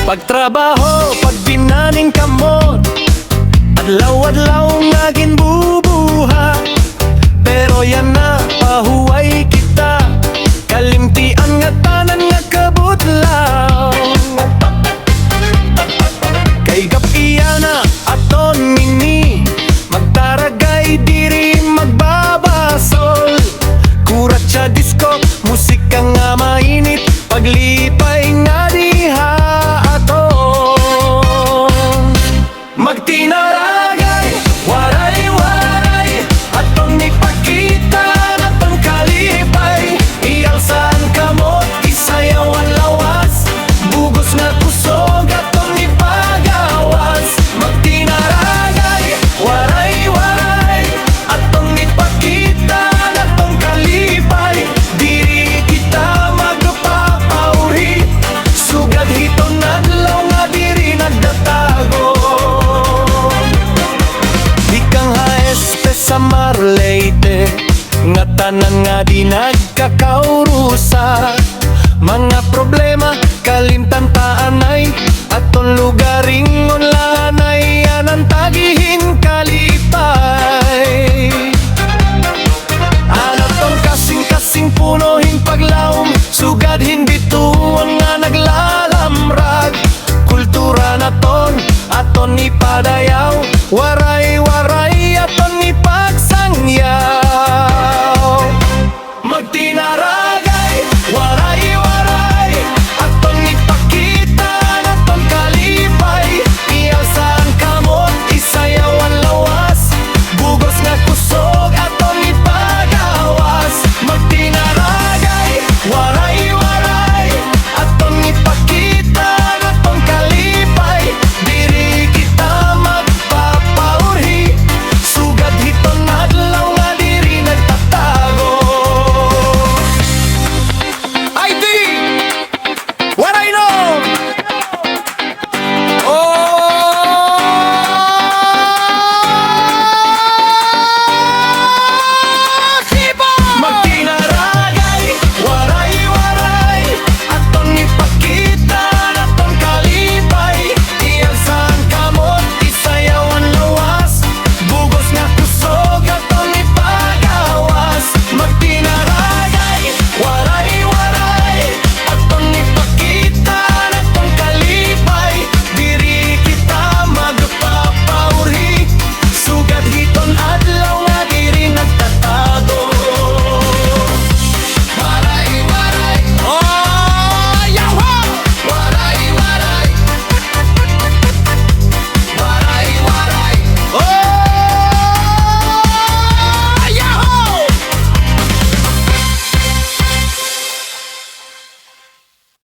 Pagtrabaho, pag binaning kamot, adlaw-adlaw nga ginbubuha. Pero yan na, pahuway kita, kalimtian nga tanan nga kabutlaw. Kay gapiya na aton mini, magtaragay diri magbabasol. Kuratsa disco, musika nga mainit, paglipay nga diha aton. Magtinaragay, waray-waray, atong ipakita na pangkalipay. Ialsaan kamot, isayawan lawas, bugos na kusog atong ipagawas. Magtinaragay, waray-waray, atong ipakita na pangkalipay. Diri kita magpapauhi, sugad hiton adlaw nga diri nagdatago. Ikang haeste sa Marleyte, nga tanan nga di nagkakaurusa. Mga problema kalimtan taanay, aton lugaring onlanay, anang tagihin kali